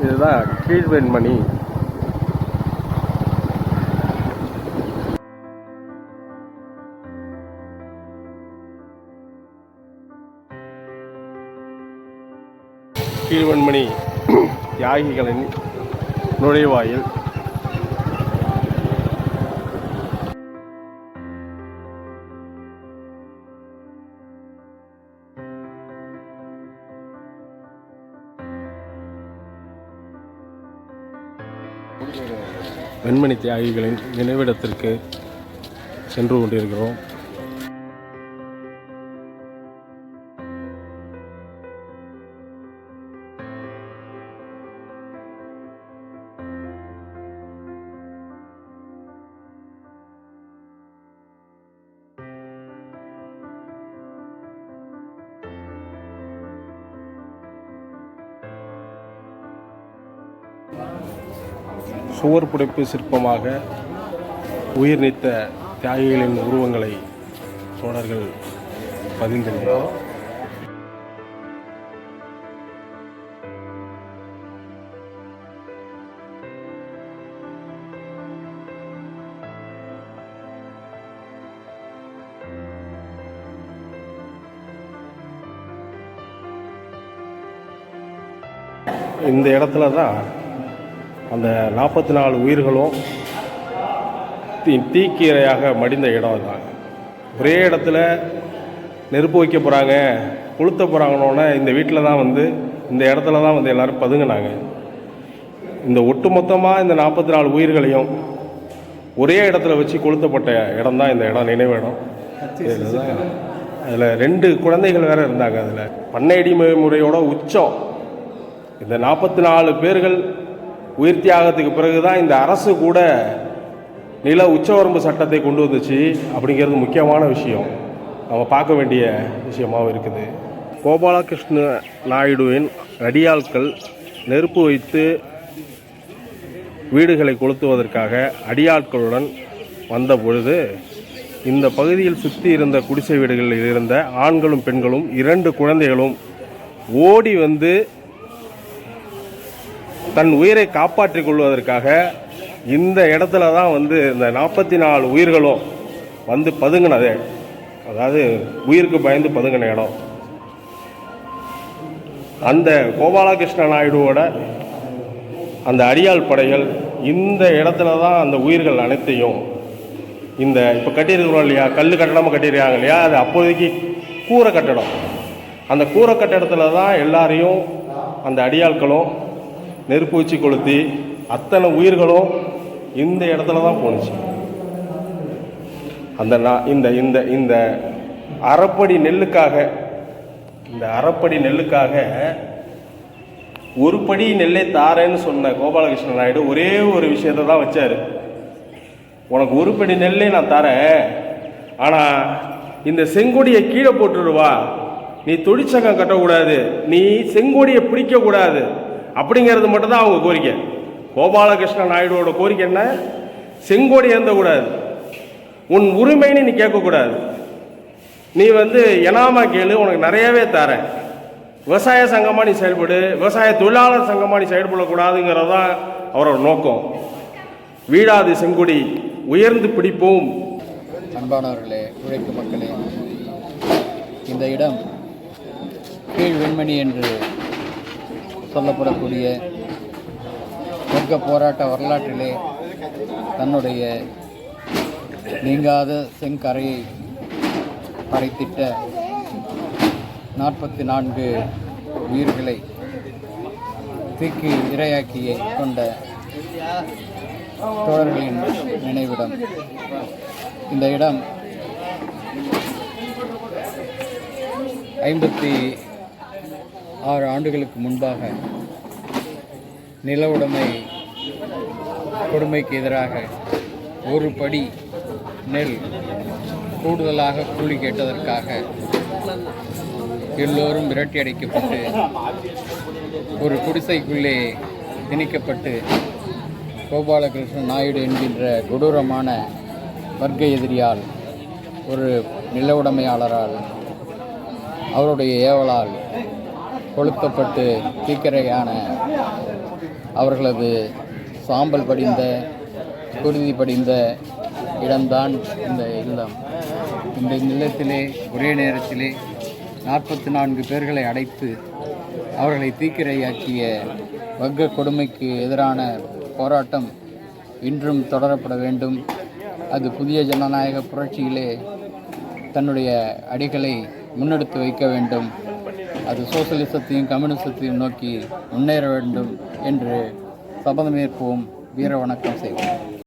இதுதான் கீழ்வெண்மணி. கீழ்வெண்மணி தியாகிகளின் நுழைவாயில். வெண்மணி தியாகிகளின் நினைவிடத்திற்கு சென்று கொண்டிருக்கிறோம். சுவர் புடைப்பு சிற்பமாக உயிர் நீத்த தியாகிகளின் உருவங்களை தோழர்கள் பதிந்துள்ளனர். இந்த இடத்துல தான் அந்த 44 உயிர்களும் தீக்கீரையாக மடிந்த இடம் தான். ஒரே இடத்துல நெருப்பு வைக்க போகிறாங்க, கொளுத்த போகிறாங்கன்னொன்னே இந்த வீட்டில் தான் இந்த இடத்துல தான் எல்லோரும் பதுங்கினாங்க. இந்த ஒட்டுமொத்தமாக இந்த 44 உயிர்களையும் ஒரே இடத்துல வச்சு கொளுத்தப்பட்ட இடம் தான் இந்த இடம், நினைவிடம். அதில் 2 குழந்தைகள் வேறு இருந்தாங்க. அதில் பண்ணை அடிமை முறையோட உச்சம் இந்த 44 பேர்கள் உயிர் தியாகத்துக்கு பிறகு தான் இந்த அரசு கூட நில உச்சவரம்பு சட்டத்தை கொண்டு வந்துச்சு. அப்படிங்கிறது முக்கியமான விஷயம், நம்ம பார்க்க வேண்டிய விஷயமாகவும் இருக்குது. கோபாலகிருஷ்ண நாயுடுவின் அடியாட்கள் நெருப்பு வைத்து வீடுகளை கொளுத்துவதற்காக அடியாட்களுடன் வந்த பொழுது இந்த பகுதியில் சுற்றி இருந்த குடிசை வீடுகளில் இருந்த ஆண்களும் பெண்களும் 2 குழந்தைகளும் ஓடி தன் உயிரை காப்பாற்றிக் கொள்வதற்காக இந்த இடத்துல தான் இந்த 44 உயிர்களும் பதுங்கினதே. அதாவது உயிருக்கு பயந்து பதுங்கின இடம். அந்த கோபாலகிருஷ்ண நாயுடுவோட அந்த அடியாள் படைகள் இந்த இடத்துல தான் அந்த உயிர்கள் அனைத்தையும் இப்போ கட்டியிருக்கிறோம் இல்லையா, கல் கட்டடமாக கட்டியிருக்காங்க இல்லையா, அது அப்போதைக்கு கூரை கட்டடம். அந்த கூரை கட்டடத்தில் தான் எல்லாரையும் அந்த அடியாட்களும் நெருப்பு வச்சு கொளுத்தி அத்தனை உயிர்களும் இந்த இடத்துல தான் போணுச்சு. இந்த இந்த அரைப்படி நெல்லுக்காக ஒரு படி நெல்லை தாரேன்னு சொன்ன கோபாலகிருஷ்ண நாயுடு ஒரே ஒரு விஷயத்தை தான் வச்சார். உனக்கு ஒரு படி நெல்லை நான் தரேன், ஆனால் இந்த செங்கொடியை கீழே போட்டுருவா, நீ தொழிற்சங்கம் கட்டக்கூடாது, நீ செங்கொடியை பிடிக்கக்கூடாது அப்படிங்கிறது மட்டும்தான் அவங்க கோரிக்கை. கோபாலகிருஷ்ண நாயுடுவோட கோரிக்கை என்ன? செங்கோடி ஏந்தக்கூடாது, உன் உரிமைன்னு நீ கேட்கக்கூடாது, நீ எனாமா கேளு, உனக்கு நிறையவே தரேன், விவசாய சங்கமாக நீ செயல்படு, விவசாய தொழிலாளர் சங்கமாக நீ செயல்படக்கூடாதுங்கிறது தான் அவரோட நோக்கம். வீடாது செங்கொடி உயர்ந்து பிடிப்போம். அன்பானவர்களே, உழைக்கும் மக்களே, இந்த இடம் கீழ் வெண்மணி என்று சொல்லப்படக்கூடிய வர்க்க போராட்ட வரலாற்றிலே தன்னுடைய நீங்காத செங்கரையை பறைத்திட்ட 44 உயிர்களை தீக்கு இரையாக்கியை கொண்ட தோழர்களின் நினைவிடம். இந்த இடம் 56 ஆண்டுகளுக்கு முன்பாக நில உடைமை கொடுமைக்கு எதிராக ஒரு படி நெல் கூடுதலாக கூலி கேட்டதற்காக எல்லோரும் விரட்டி அடைக்கப்பட்டு ஒரு குடிசைக்குள்ளே திணிக்கப்பட்டு கோபாலகிருஷ்ண நாயுடு என்கின்ற கொடூரமான வர்க்க எதிரியால், ஒரு நில உடைமையாளரால், அவருடைய ஏவலால் கொளுத்தப்பட்டு தீக்கிரையான அவர்களது சாம்பல் படிந்த குருதி படிந்த இடம்தான் இந்த இல்லம். இந்த இல்லத்திலே ஒரே நேரத்திலே 44 பேர்களை அடைத்து அவர்களை தீக்கிரையாக்கிய வர்க்க கொடுமைக்கு எதிரான போராட்டம் இன்றும் தொடரப்பட வேண்டும். அது புதிய ஜனநாயக புரட்சியிலே தன்னுடைய அடிகளை முன்னெடுத்து வைக்க வேண்டும். அது சோசலிசத்தையும் கம்யூனிசத்தையும் நோக்கி முன்னேற வேண்டும் என்று சபதமேற்போம். வீர வணக்கம் செய்வோம்.